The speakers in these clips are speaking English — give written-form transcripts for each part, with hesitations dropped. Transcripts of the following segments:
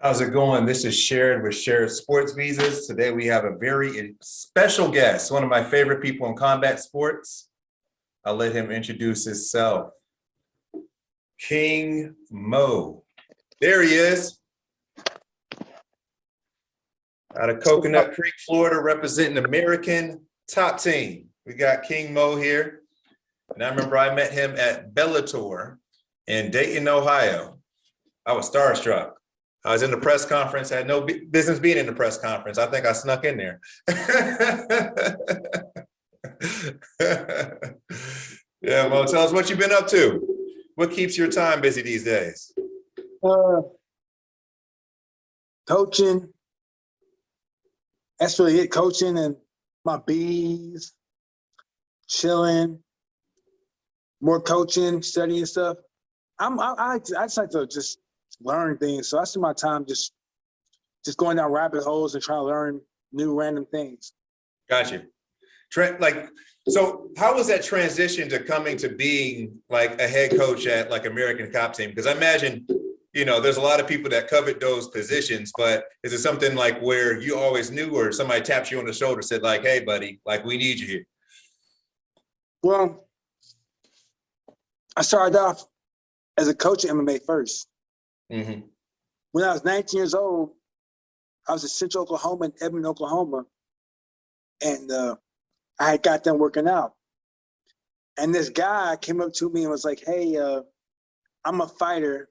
How's it going? This is Sherrod with Sherrod Sports Visas. Today we have a very special guest, one of my favorite people in combat sports. I'll let him introduce himself. King Mo. There he is. Out of Coconut Creek, Florida, representing American Top Team. We got King Mo here. And I remember I met him at Bellator in Dayton, Ohio. I was starstruck. I was in the press conference, had no business being in the press conference. I think I snuck in there. Yeah, Mo, tell us what you've been up to. What keeps your time busy these days? Coaching. That's really it, coaching and my bees, chilling, more coaching, studying stuff. I just like to just learn things. So I spend my time just going down rabbit holes and trying to learn new random things. Got you. So how was that transition to coming to being like a head coach at like American Cop Team? Because I imagine, there's a lot of people that covet those positions, but is it something like where you always knew, or somebody tapped you on the shoulder, said like, hey buddy, like we need you here? Well, I started off as a coach at MMA first. Mm-hmm. When I was 19 years old, I was in Central Oklahoma, in Edmond, Oklahoma, and I had got done working out. And this guy came up to me and was like, hey, I'm a fighter.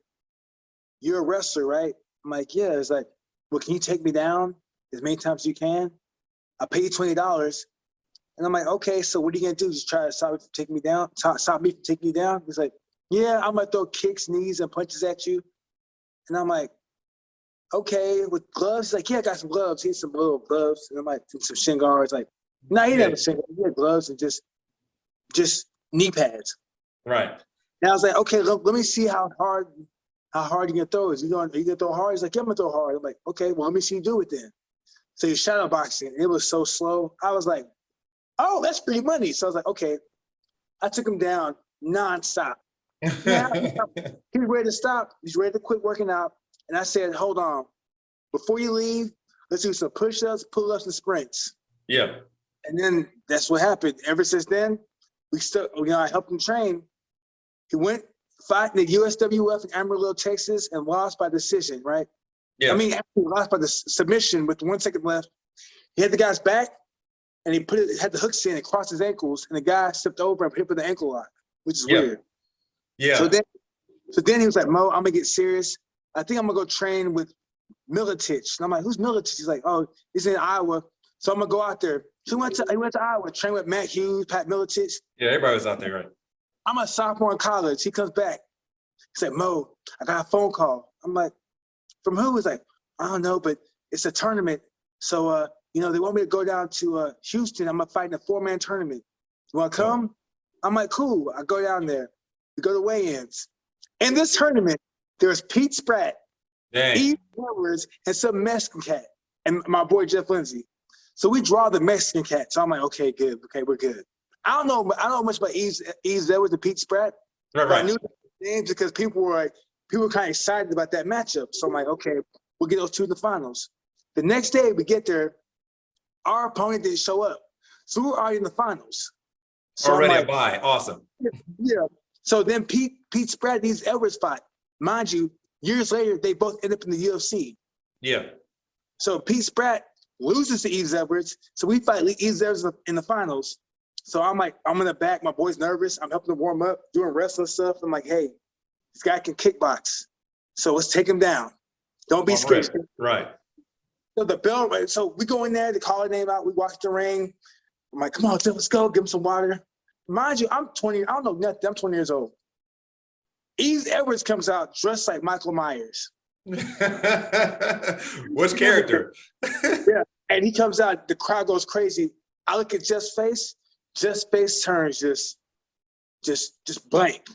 You're a wrestler, right? I'm like, yeah. It's like, well, can you take me down as many times as you can? I'll pay you $20. And I'm like, okay, so what are you gonna do? Just try to stop me from taking me down? Stop me from taking you down? He's like, yeah, I'm gonna throw kicks, knees, and punches at you. And I'm like, okay, with gloves? He's like, yeah, I got some gloves. He had some little gloves. And I'm like, some shin guards. Like, no, he didn't have a shin guard. He had gloves and just knee pads. Right. And I was like, okay, let me see how hard you gonna throw. Are you gonna throw hard? He's like, yeah, I'm gonna throw hard. I'm like, okay, well, let me see you do it then. So you're shadow boxing. It was so slow. I was like, oh, that's free money. So I was like, okay. I took him down nonstop. Yeah, he was ready to stop. He's ready to quit working out. And I said, hold on. Before you leave, let's do some push-ups, pull-ups, and sprints. Yeah. And then that's what happened. Ever since then, I helped him train. He went fight in the USWF in Amarillo, Texas, and lost by decision, right? Yeah. I mean, actually lost by the submission with 1 second left. He had the guy's back, and he had the hooks in and crossed his ankles, and the guy stepped over and hit with the ankle lock, which is weird. Yeah. So then he was like, Mo, I'm gonna get serious. I think I'm gonna go train with Militich. And I'm like, who's Militich? He's like, oh, he's in Iowa. So I'm gonna go out there. So he went to Iowa, train with Matt Hughes, Pat Militich. Yeah, everybody was out there, right? I'm a sophomore in college. He comes back. He said, Mo, I got a phone call. I'm like, from who? He's like, I don't know, but it's a tournament. So, they want me to go down to Houston. I'm gonna fight in a 4-man tournament. You wanna come? I'm like, cool. I go down there. We go to weigh-ins. In this tournament, there's Pete Spratt, Eve Edwards, and some Mexican cat, and my boy Jeff Lindsay. So we draw the Mexican cat. So I'm like, okay, good. Okay, we're good. I don't know much about Eve Edwards and Pete Spratt. Right. I knew the names because people were kind of excited about that matchup. So I'm like, okay, we'll get those two in the finals. The next day we get there, our opponent didn't show up. So we were already in the finals. So already a bye. Awesome. Yeah. So then Pete Spratt and Eve Edwards fought. Mind you, years later, they both end up in the UFC. Yeah. So Pete Spratt loses to Eve Edwards. So we fight Eve Edwards in the finals. So I'm like, I'm in the back. My boy's nervous. I'm helping him warm up, doing wrestling stuff. I'm like, hey, this guy can kickbox. So let's take him down. Don't be scared. Right. So the bell, so we go in there, they call her name out. We watch the ring. I'm like, come on, let's go. Give him some water. Mind you, I'm 20. I don't know nothing. I'm 20 years old. Eve Edwards comes out dressed like Michael Myers. What's character? Yeah, and he comes out. The crowd goes crazy. I look at Jeff's face. Jeff's face turns just blank.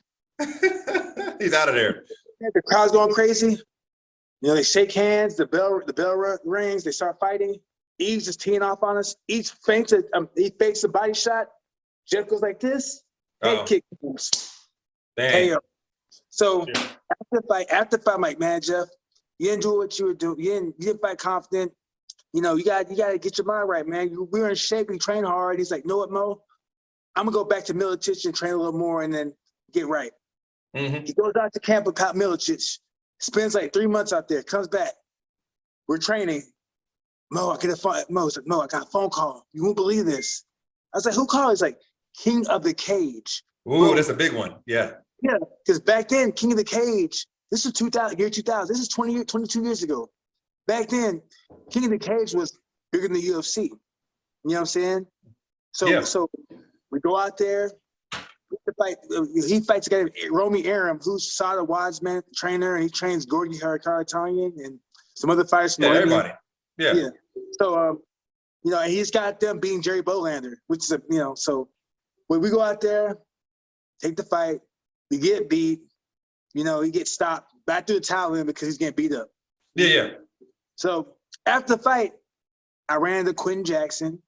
He's out of there. The crowd's going crazy. They shake hands. The bell rings. They start fighting. Eve's just teeing off on us. He fakes a body shot. Jeff goes like this. Head kick. Dang. So after the fight, I'm like, man, Jeff, You didn't do what you were doing. You didn't fight confident. You know, you got to get your mind right, man. We were in shape. We trained hard. He's like, know what, Mo? I'm gonna go back to Milicic and train a little more, and then get right. He goes out to camp with Pat Milicic, spends like 3 months out there, comes back. We're training. Mo, I got a phone call. You won't believe this. I was like, who called? He's like, King of the Cage. Ooh, bro, that's a big one. Yeah. Yeah, because back then, King of the Cage, this is year 2000. This is 22 years ago. Back then, King of the Cage was bigger than the UFC. You know what I'm saying? So we go out there. He fights against Romy Aram, who's Sada Wadsman trainer, and he trains Gordy Karatanian and some other fighters from everybody. Yeah. So you know, and he's got them beating Jerry Bolander, which is so when we go out there, take the fight, we get beat, you know, he gets stopped back to the towel in because he's getting beat up. Yeah. So after the fight, I ran into Quentin Jackson,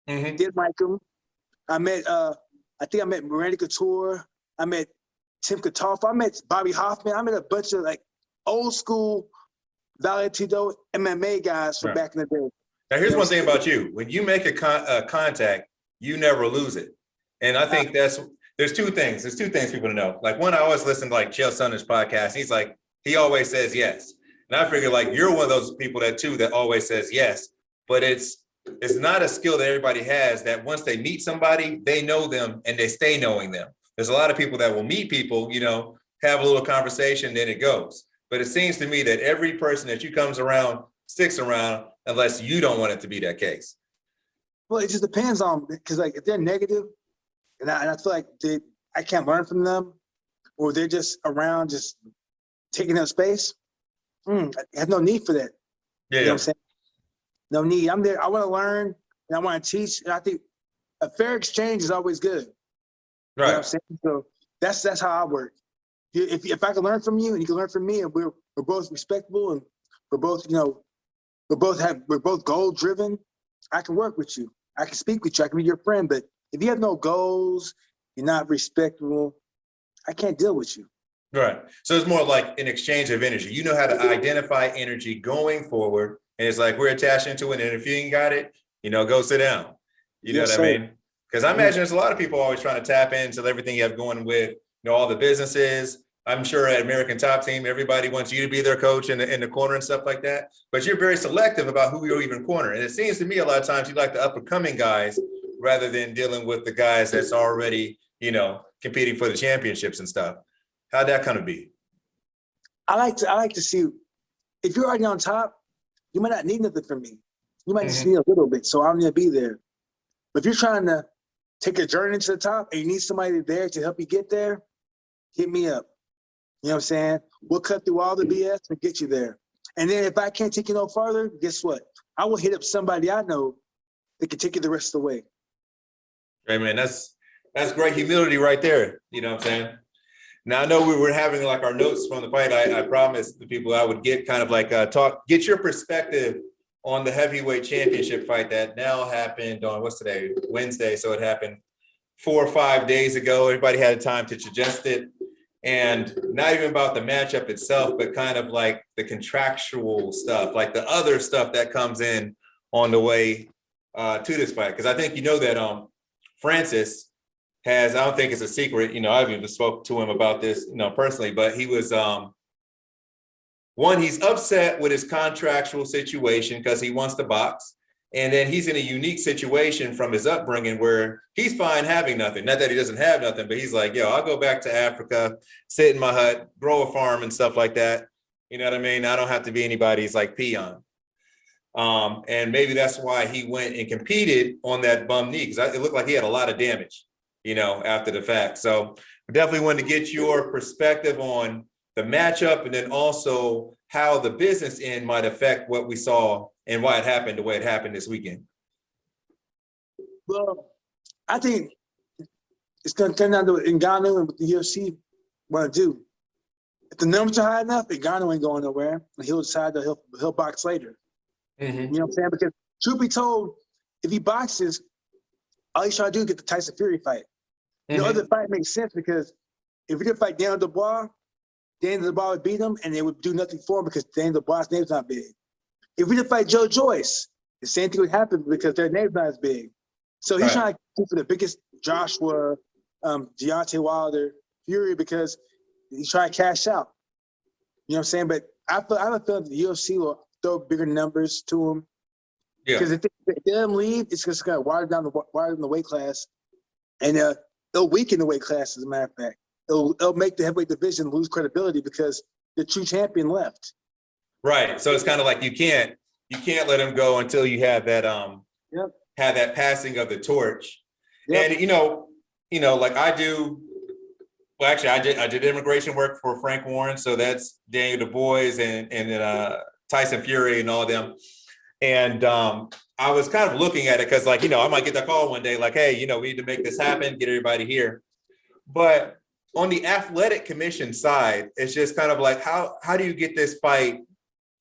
did like him. I met Miranda Couture. I met Tim Katoff. I met Bobby Hoffman. I met a bunch of like old school Valentino MMA guys from back in the day. Now, here's one thing about you. When you make a contact, you never lose it. And I think there's two things. There's two things people to know. Like, one, I always listen to like Chael Sonnen's podcast. He's like, he always says yes. And I figure like you're one of those people that always says yes. But it's not a skill that everybody has, that once they meet somebody, they know them and they stay knowing them. There's a lot of people that will meet people, you know, have a little conversation, then it goes. But it seems to me that every person that you comes around sticks around unless you don't want it to be that case. Well, it just depends on, because like if they're negative and I feel like I can't learn from them, or they're just around just taking up space, I have no need for that. Yeah. You know what I'm saying? No need. I'm there. I want to learn and I want to teach. And I think a fair exchange is always good. Right. You know what I'm saying? So that's how I work. If I can learn from you and you can learn from me, and we're both respectable and we're both, you know, we're both goal driven, I can work with you. I can speak with you. I can be your friend. But if you have no goals, you're not respectable, I can't deal with you. Right. So it's more like an exchange of energy. You know how to identify energy going forward. And it's like we're attached into it. And if you ain't got it, you know, go sit down. You know what I mean? Because I imagine there's a lot of people always trying to tap into everything you have going with, you know, all the businesses. I'm sure at American Top Team, everybody wants you to be their coach in the corner and stuff like that. But you're very selective about who you'll even corner. And it seems to me a lot of times you like the up and coming guys rather than dealing with the guys that's already, you know, competing for the championships and stuff. How'd that kind of be? I like to see, if you're already on top, you might not need nothing from me. You might just need a little bit, so I don't need to be there. But if you're trying to take a journey to the top and you need somebody there to help you get there, hit me up. You know what I'm saying? We'll cut through all the BS and get you there. And then if I can't take you no farther, guess what? I will hit up somebody I know that can take you the rest of the way. Hey man, that's great humility right there. You know what I'm saying? Now I know we were having like our notes from the fight. I promised the people I would get kind of like get your perspective on the heavyweight championship fight that now happened on what's today? Wednesday. So it happened 4 or 5 days ago. Everybody had time to digest it. And not even about the matchup itself, but kind of like the contractual stuff, like the other stuff that comes in on the way to this fight. Because I think you know that Francis has, I don't think it's a secret, you know, I've even spoke to him about this, you know, personally, but he was, one, he's upset with his contractual situation because he wants to box. And then he's in a unique situation from his upbringing where he's fine having nothing. Not that he doesn't have nothing, but he's like, yo, I'll go back to Africa, sit in my hut, grow a farm and stuff like that. You know what I mean? I don't have to be anybody's like peon. And maybe that's why he went and competed on that bum knee, because it looked like he had a lot of damage, you know, after the fact. So we definitely wanted to get your perspective on the matchup and then also how the business end might affect what we saw and why it happened the way it happened this weekend. Well, I think it's going to turn down to what Ngannou and what the UFC want to do. If the numbers are high enough, Ngannou ain't going nowhere. And he'll decide that he'll box later. You know what I'm saying? Because truth be told, if he boxes, all he's trying to do is get the Tyson Fury fight. The other fight makes sense because if he did fight Daniel Dubois, Daniel Dubois would beat him, and they would do nothing for him because Daniel Dubois' name's not big. If we didn't fight Joe Joyce, the same thing would happen because their name's not as big. So he's trying to go for the biggest Joshua, Deontay Wilder, Fury because he's trying to cash out. You know what I'm saying? But I have a feeling the UFC will throw bigger numbers to him. Yeah. Because if they let him leave, it's just going to widen the weight class, and it'll weaken the weight class. As a matter of fact, it'll make the heavyweight division lose credibility because the true champion left. Right. So it's kind of like you can't let him go until you have that have that passing of the torch. Yep. And you know, like I do. Well, actually, I did immigration work for Frank Warren, so that's Daniel Dubois and Tyson Fury and all of them. And I was kind of looking at it because, like, I might get that call one day, like, hey, we need to make this happen, get everybody here. But on the athletic commission side, it's just kind of like, how do you get this fight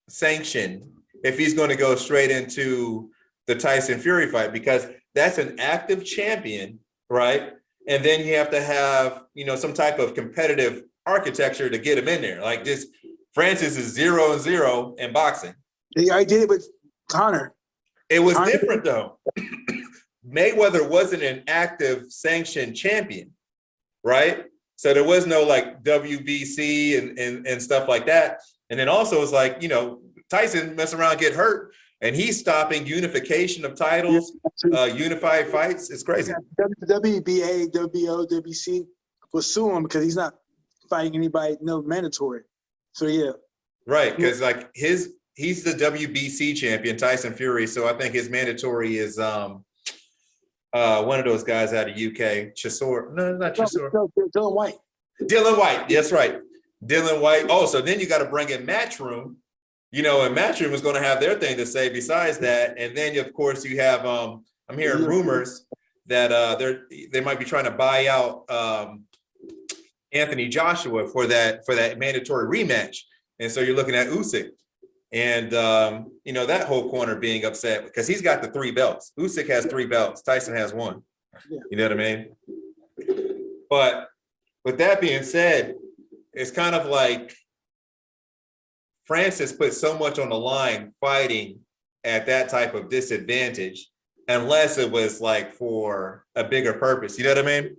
sanctioned if he's going to go straight into the Tyson Fury fight? Because that's an active champion, right? And then you have to have, some type of competitive architecture to get him in there. Like this, Francis is 0-0 in boxing. Yeah, I did it with Conor. It was different though. Mayweather wasn't an active sanctioned champion, right? So there was no like WBC and stuff like that. And then also it's like, Tyson mess around, get hurt, and he's stopping unification of titles, unified fights. It's crazy. WBA, WBO, WBC will sue him because he's not fighting anybody, no mandatory. So yeah. Right, because like he's the WBC champion, Tyson Fury. So I think his mandatory is one of those guys out of UK, Chisora. No, not Chisora. No, Dylan White. Dylan White, that's right. Dylan White. Oh, so then you got to bring in Matchroom. And Matchroom is going to have their thing to say besides that. And then, of course, you have, I'm hearing rumors that they might be trying to buy out Anthony Joshua for that mandatory rematch. And so you're looking at Usyk. And, that whole corner being upset because he's got the 3 belts. Usyk has 3 belts. Tyson has 1. Yeah. You know what I mean? But with that being said, it's kind of like Francis put so much on the line fighting at that type of disadvantage, unless it was like for a bigger purpose. You know what I mean?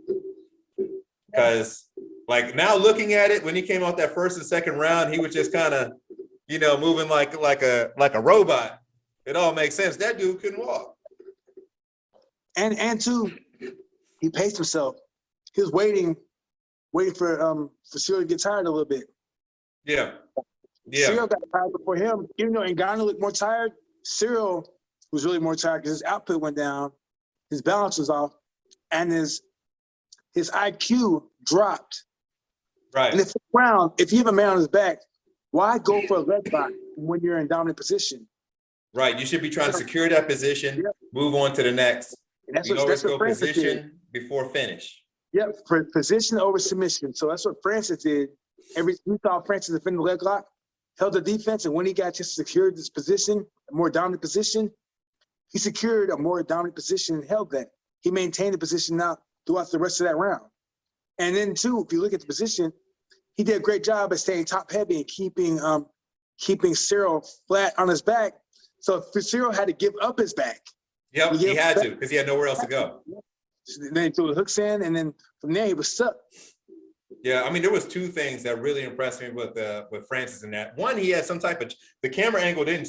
Because like now looking at it, when he came out that first and second round, he was just kind of, moving like a robot. It all makes sense. That dude couldn't walk. And two, he paced himself. He was waiting for Cyril to get tired a little bit. Yeah. Cyril got tired before him. Even though Ngannou looked more tired, Cyril was really more tired because his output went down, his balance was off, and his IQ dropped. Right. And if you have a man on his back, why go for a leg lock when you're in dominant position? Right. You should be trying to secure that position, move on to the next. And that's always what go Francis position did. Before finish. Yep, for position over submission. So that's what Francis did. We saw Francis defend the leg lock, held the defense, and when he got just secured this position, a more dominant position, he secured a more dominant position and held that. He maintained the position now throughout the rest of that round. And then too, if you look at the position, he did a great job at staying top heavy and keeping Cyril flat on his back. So Cyril had to give up his back. Yep, he had to because he had nowhere else to go. So then he threw the hooks in, and then from there he was stuck. Yeah, I mean, there was 2 things that really impressed me with Francis in that. One, he had some type of, the camera angle didn't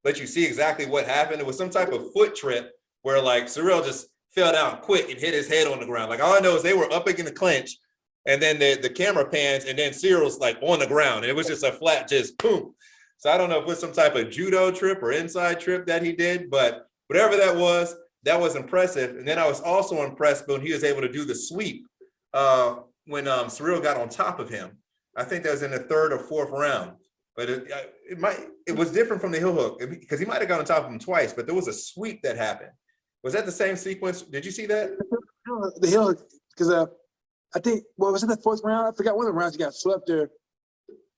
let you see exactly what happened. It was some type of foot trip where like Cyril just fell down quick and hit his head on the ground. Like all I know is they were up in the clinch, and then the camera pans, and then Cyril's like on the ground, and it was just a flat, just boom. So I don't know if it was some type of judo trip or inside trip that he did, but whatever that was impressive. And then I was also impressed when he was able to do the sweep when Cyril got on top of him. I think that was in the 3rd or 4th round, but it was different from the heel hook because he might have got on top of him twice, but there was a sweep that happened. Was that the same sequence? Did you see that? The heel hook, because I think, was it the 4th round? I forgot one of the rounds he got swept there.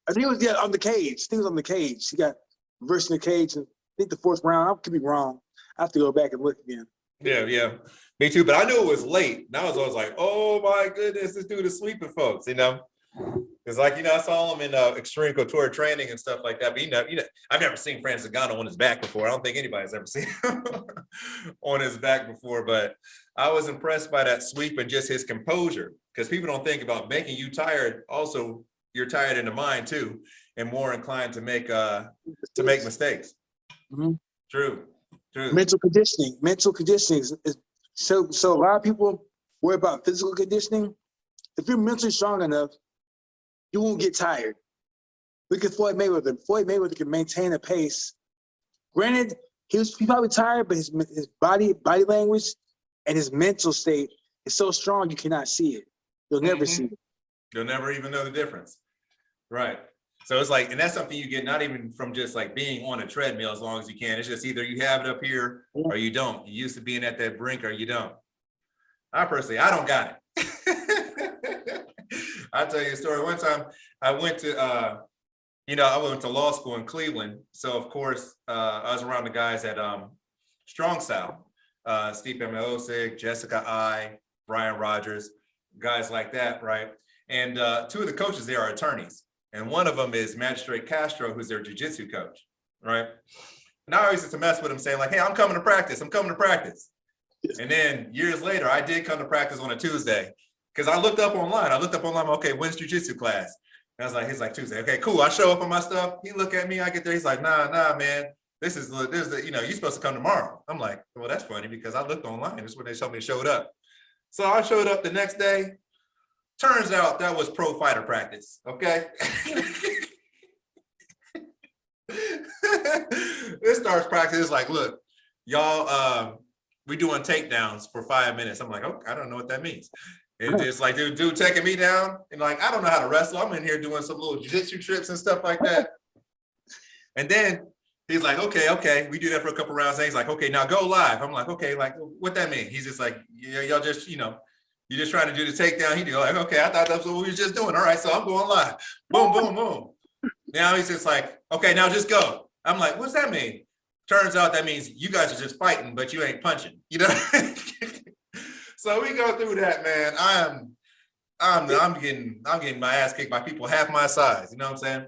I think it was on the cage. I think it was on the cage. He got reversed in the cage. And I think the 4th round. I could be wrong. I have to go back and look again. Yeah, me too. But I knew it was late. Now I was like, oh my goodness, this dude is sweeping folks. Because like, I saw him in extreme couture training and stuff like that. But I've never seen Francis Ngannou on his back before. I don't think anybody's ever seen him on his back before. But I was impressed by that sweep and just his composure. Because people don't think about making you tired. Also, you're tired in the mind too, and more inclined to make mistakes. Mm-hmm. True. Mental conditioning is so a lot of people worry about physical conditioning. If you're mentally strong enough, you won't get tired. Look at Floyd Mayweather. Floyd Mayweather can maintain a pace. Granted, he probably tired, but his body language and his mental state is so strong you cannot see it. You'll never see it. You'll never even know the difference. Right. So it's like, and that's something you get not even from just like being on a treadmill as long as you can. It's just either you have it up here or you don't. You used to being at that brink or you don't. I don't got it. I'll tell you a story. One time I went to, I went to law school in Cleveland. So of course, I was around the guys at Strong Style, Steve Miosik, Jessica I, Brian Rogers, guys like that, right? And two of the coaches there are attorneys. And one of them is Magistrate Castro, who's their jiu-jitsu coach, right? And I always used to mess with him saying like, hey, I'm coming to practice. And then years later, I did come to practice on a Tuesday because I looked up online. Okay, when's jiu-jitsu class? And he's like Tuesday. Okay, cool. I show up on my stuff. He look at me, I get there. He's like, nah, man. This is you're supposed to come tomorrow. I'm like, well, that's funny because I looked online. This is when they told me to showed up. So I showed up the next day. Turns out that was pro fighter practice, okay? This starts practice, it's like, look, y'all, we doing takedowns for 5 minutes. I'm like, okay, I don't know what that means. And it's like, dude taking me down, and like, I don't know how to wrestle. I'm in here doing some little jiu-jitsu trips and stuff like that. And then he's like, okay, we do that for a couple rounds. And he's like, okay, now go live. I'm like, okay, like, what that mean? He's just like, yeah, y'all just, you're just trying to do the takedown. He'd go like, okay, I thought that's what we were just doing. All right, so I'm going live. Boom, boom, boom. Now he's just like, okay, now just go. I'm like, what's that mean? Turns out that means you guys are just fighting, but you ain't punching, So we go through that, man. I'm getting my ass kicked by people half my size. You know what I'm saying?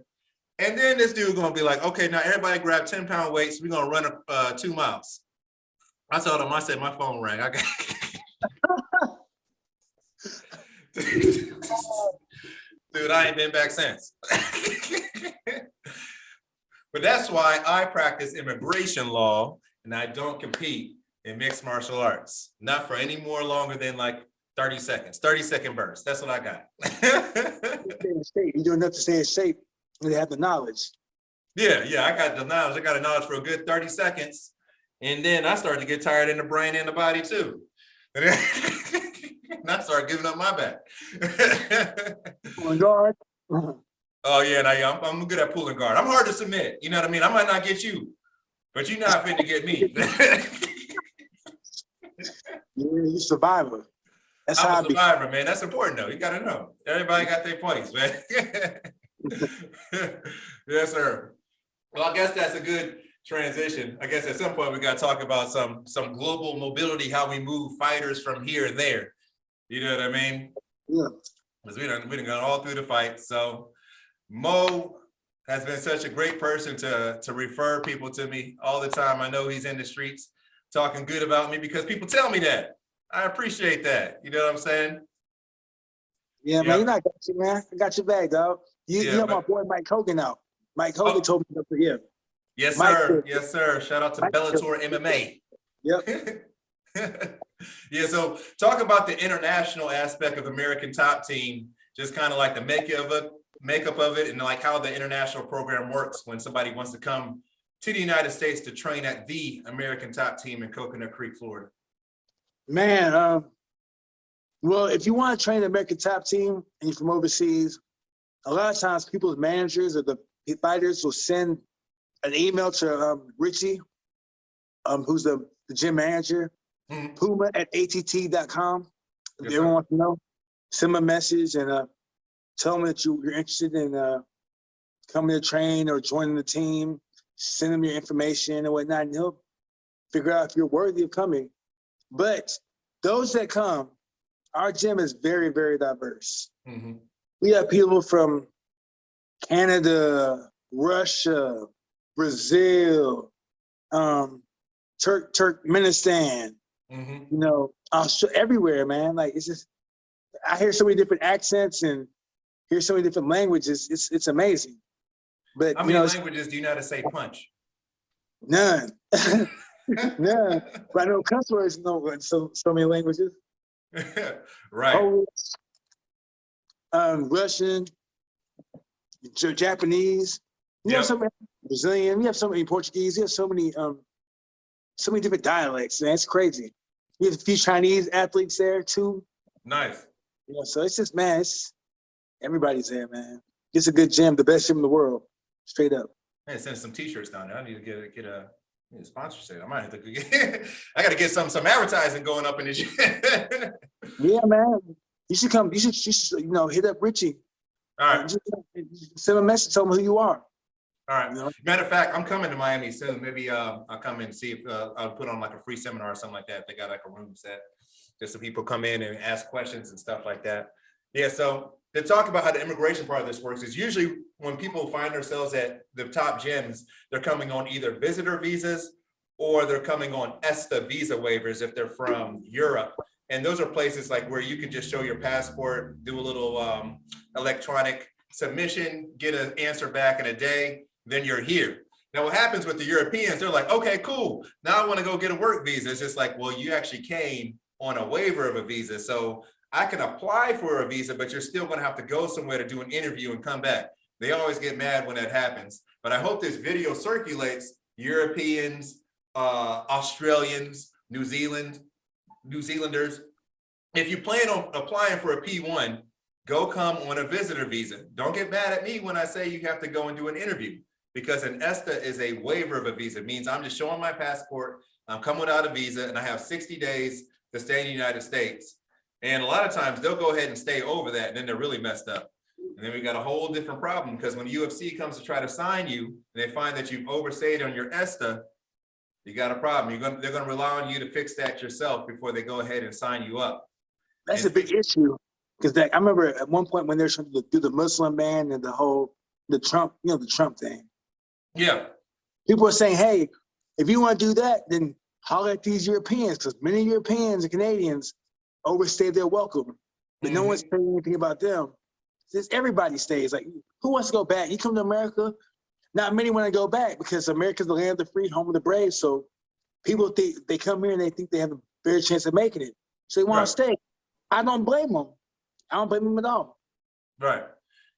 And then this dude gonna be like, okay, now everybody grab 10-pound weights. We're gonna run 2 miles. I told him, I said, my phone rang. I got Dude, I ain't been back since. But that's why I practice immigration law and I don't compete in mixed martial arts. Not for any more longer than like 30 seconds, 30-second bursts. That's what I got. You do enough to stay in shape and they have the knowledge. Yeah, I got the knowledge. I got the knowledge for a good 30 seconds. And then I started to get tired in the brain and the body too. And I started giving up my back. Pulling guard. Oh yeah, now I'm good at pulling guard. I'm hard to submit. You know what I mean? I might not get you, but you're not fit to get me. You're a survivor. That's I'm a survivor, man. That's important though. You gotta know. Everybody got their place, man. Yes, sir. Well, I guess that's a good transition. I guess at some point we got to talk about some global mobility, how we move fighters from here and there. You know what I mean? Yeah. Because we done gone all through the fight. So Mo has been such a great person to refer people to me all the time. I know he's in the streets talking good about me because people tell me that. I appreciate that. You know what I'm saying? Yeah, man, you know I got you, man. I got your back, dog. You have my boy Mike Hogan out. Mike Hogan told me to forgive. Yes, sir. Yes, sir. Shout out to Bellator MMA. Yep. Yeah, so talk about the international aspect of American Top Team, just kind of like the makeup of it and like how the international program works when somebody wants to come to the United States to train at the American Top Team in Coconut Creek, Florida. Man, well, if you want to train the American Top Team and you're from overseas, a lot of times people's managers or the fighters will send an email to Richie, who's the gym manager, Puma at att.com. If everyone wants to know, send him a message and tell him that you're interested in coming to train or joining the team. Send him your information and whatnot, and he'll figure out if you're worthy of coming. But those that come, our gym is very, very diverse. We We have people from Canada, Russia, Brazil, Turkmenistan, Mhm. you know, everywhere, man. Like, it's just, I hear so many different accents and hear so many different languages. It's amazing. But, How you many know, languages do you know how to say punch? none. None. But I know cuss words, so many languages. Right. Polish, Russian, Japanese. You have Yep. so many Brazilian. You have so many Portuguese. You have so many different dialects. Man, it's crazy. You have a few Chinese athletes there too. Nice. You know, so it's just, man, it's everybody's there, man. It's a good gym, the best gym in the world, straight up. Man, send some t-shirts down there. I need to get a sponsorship. I might have to get, I got to get some advertising going up in this. Yeah, man. You should come. You should you know, hit up Richie. All right. Just send a message, tell him who you are. All right. You know? Matter of fact, I'm coming to Miami soon. Maybe I'll come and see if I'll put on like a free seminar or something like that. If they got like a room set, just so people come in and ask questions and stuff like that. Yeah. So to talk about how the immigration part of this works is usually when people find themselves at the top gyms, they're coming on either visitor visas or they're coming on ESTA visa waivers if they're from Europe. And those are places like where you can just show your passport, do a little electronic submission, get an answer back in a day, then you're here. Now, what happens with the Europeans, they're like, okay, cool. Now I want to go get a work visa. It's just like, well, you actually came on a waiver of a visa. So I can apply for a visa, but you're still going to have to go somewhere to do an interview and come back. They always get mad when that happens. But I hope this video circulates Europeans, Australians, New Zealanders. If you plan on applying for a P1, go come on a visitor visa. Don't get mad at me when I say you have to go and do an interview, because an ESTA is a waiver of a visa. It means I'm just showing my passport, I'm coming without a visa, and I have 60 days to stay in the United States. And a lot of times they'll go ahead and stay over that, and then they're really messed up. And then we got a whole different problem, because when UFC comes to try to sign you, and they find that you've overstayed on your ESTA, you got a problem. They're going to rely on you to fix that yourself before they go ahead and sign you up. That's a big issue, because I remember at one point when they're trying to do the Muslim ban and the Trump, the Trump thing. Yeah. People are saying, hey, if you want to do that, then holler at these Europeans, because many Europeans and Canadians overstay their welcome, but no one's saying anything about them. Since everybody stays, like, who wants to go back? You come to America, not many want to go back, because America's the land of the free, home of the brave. So people think they come here and they think they have a better chance of making it, so they want to stay. I don't blame them. I don't blame them at all. Right.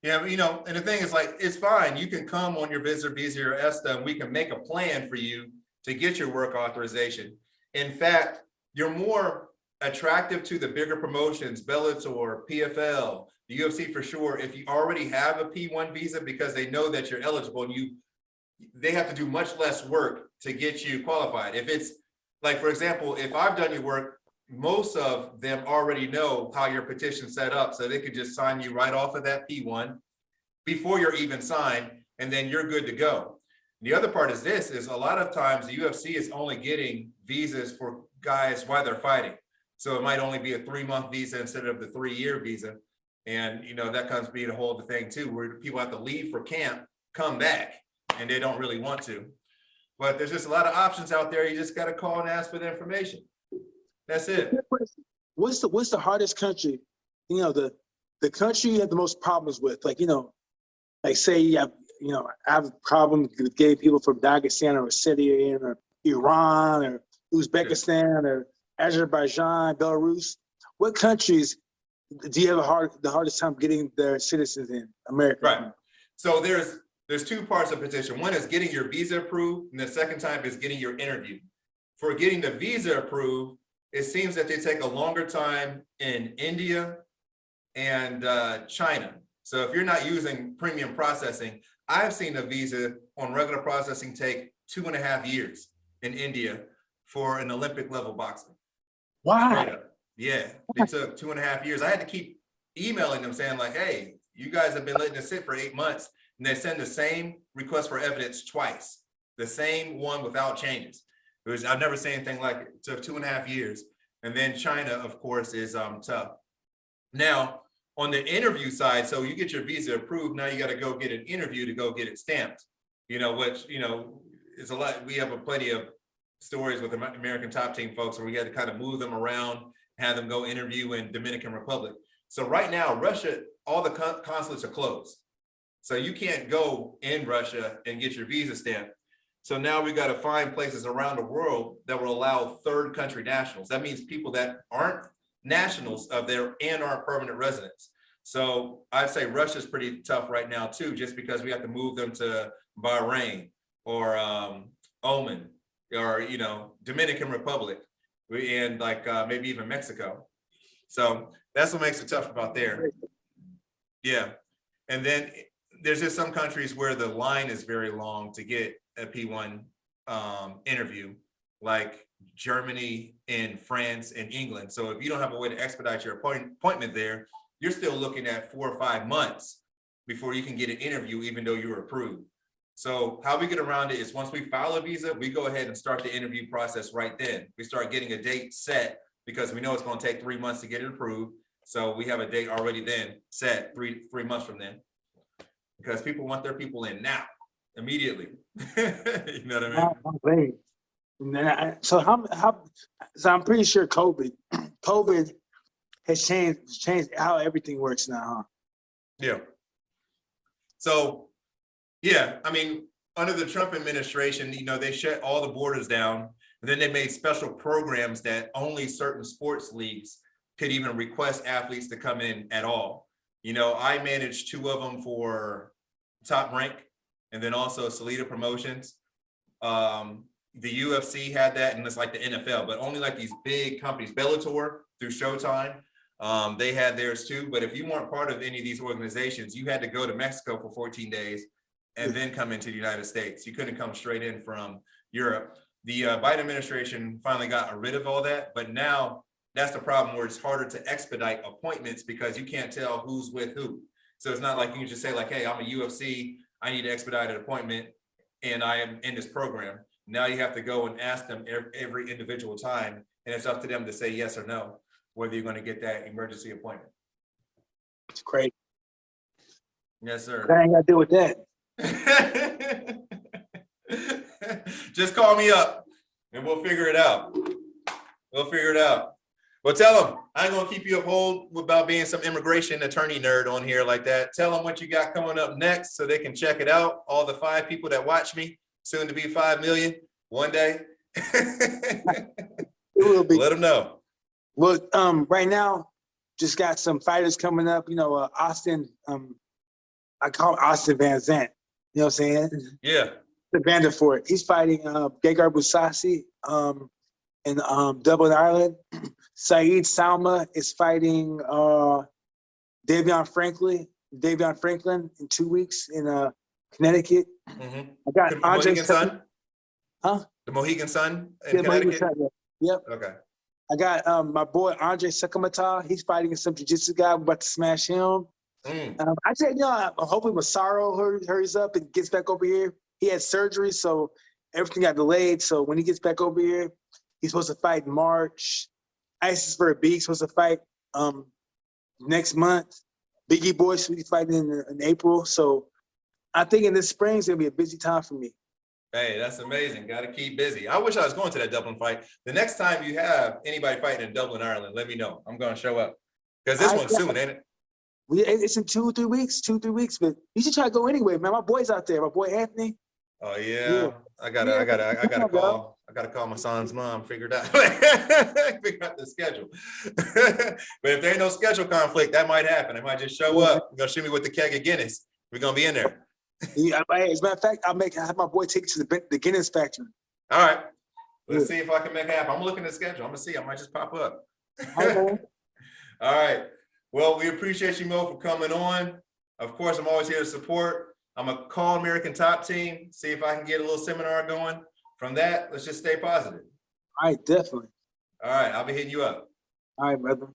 Yeah, and the thing is, like, it's fine. You can come on your visitor visa or ESTA, and we can make a plan for you to get your work authorization. In fact, you're more attractive to the bigger promotions, Bellator, PFL, the UFC for sure, if you already have a P1 visa, because they know that you're eligible, and they have to do much less work to get you qualified. If it's like, for example, if I've done your work, most of them already know how your petition's set up, so they could just sign you right off of that P1 before you're even signed, and then you're good to go. The other part is this, is a lot of times the UFC is only getting visas for guys while they're fighting. So it might only be a 3-month visa instead of the 3-year visa. And that comes being a whole other thing too, where people have to leave for camp, come back, and they don't really want to. But there's just a lot of options out there. You just got to call and ask for the information. That's it. What's the hardest country? The country you have the most problems with, like say you have, I have a problem with gay people from Dagestan or Syria or Iran or Uzbekistan or Azerbaijan, Belarus. What countries do you have the hardest time getting their citizens in America? Right. So there's 2 parts of petition. One is getting your visa approved, and the second time is getting your interview. For getting the visa approved, it seems that they take a longer time in India and China. So if you're not using premium processing, I've seen a visa on regular processing take 2.5 years in India for an Olympic level boxer. Why? Yeah, they took 2.5 years. I had to keep emailing them saying like, hey, you guys have been letting us sit for 8 months, and they send the same request for evidence twice, the same one without changes. I've never seen anything like it. It took 2.5 years. And then China, of course, is tough. Now, on the interview side, so you get your visa approved, now you got to go get an interview to go get it stamped, which, is a lot. We have plenty of stories with American Top Team folks where we had to kind of move them around, have them go interview in Dominican Republic. So right now, Russia, all the consulates are closed. So you can't go in Russia and get your visa stamped. So now we got to find places around the world that will allow third country nationals. That means people that aren't nationals of there and aren't permanent residents. So I'd say Russia's pretty tough right now too, just because we have to move them to Bahrain or Oman or, Dominican Republic and maybe even Mexico. So that's what makes it tough about there. Yeah. And then there's just some countries where the line is very long to get a P1 interview, like Germany and France and England. So if you don't have a way to expedite your appointment there, you're still looking at 4 or 5 months before you can get an interview, even though you're approved. So how we get around it is once we file a visa, we go ahead and start the interview process right then. We start getting a date set because we know it's going to take 3 months to get it approved. So we have a date already then set three months from then, because people want their people in now, immediately. You know what I mean? So so I'm pretty sure COVID has changed how everything works now, huh? Yeah. So, yeah, I mean, under the Trump administration, they shut all the borders down, and then they made special programs that only certain sports leagues could even request athletes to come in at all. I managed 2 of them for Top Rank, and then also Salida Promotions. The UFC had that, and it's like the NFL, but only like these big companies, Bellator through Showtime, they had theirs too. But if you weren't part of any of these organizations, you had to go to Mexico for 14 days and then come into the United States. You couldn't come straight in from Europe. The Biden administration finally got rid of all that, but now that's the problem, where it's harder to expedite appointments because you can't tell who's with who. So it's not like you can just say like, hey, I'm a UFC, I need to expedite an appointment and I am in this program. Now you have to go and ask them every individual time, and it's up to them to say yes or no, whether you're going to get that emergency appointment. It's crazy. Yes, sir. I ain't got to deal with that. Just call me up and we'll figure it out. Well, tell them, I ain't gonna keep you up hold about being some immigration attorney nerd on here like that. Tell them what you got coming up next so they can check it out. All the 5 people that watch me, soon to be 5 million one day. It will be. Let them know. Well, right now, just got some fighters coming up. Austin. I call him Austin Van Zant. You know what I'm saying? Yeah. The Vanderford. He's fighting Gegard Mousasi in Dublin, Ireland. Saeed Salma is fighting Davion Franklin in 2 weeks in Connecticut. Mm-hmm. I got The Andre Mohegan Sun? Huh? The Mohegan Sun in Yeah, Connecticut? Yep. Okay. I got my boy Andre Sakamata. He's fighting some jiu-jitsu guy. We're about to smash him. I said, hopefully Massaro hurries up and gets back over here. He had surgery, so everything got delayed. So when he gets back over here, he's supposed to fight in March. Isis Verbeek's supposed to fight next month. Biggie Boy should be fighting in April. So I think in this spring is gonna be a busy time for me. Hey, that's amazing. Got to keep busy. I wish I was going to that Dublin fight. The next time you have anybody fighting in Dublin, Ireland, let me know. I'm going to show up. Because this one's soon, ain't it? It's in 2 or 3 weeks, but you should try to go anyway, man. My boy's out there. My boy Anthony. Oh yeah. I gotta call my son's mom, figure out the schedule. But if there ain't no schedule conflict, that might happen. I might just show up. You're gonna shoot me with the keg of Guinness. We're gonna be in there. Yeah, as a matter of fact, I'll have my boy take it to the Guinness factory. All right. Let's see if I can make it happen. I'm looking at the schedule. I'm gonna see. I might just pop up. Okay. All right. Well, we appreciate you, Mo, for coming on. Of course, I'm always here to support. I'm gonna call American Top Team, see if I can get a little seminar going. From that, let's just stay positive. All right, definitely. All right, I'll be hitting you up. All right, brother.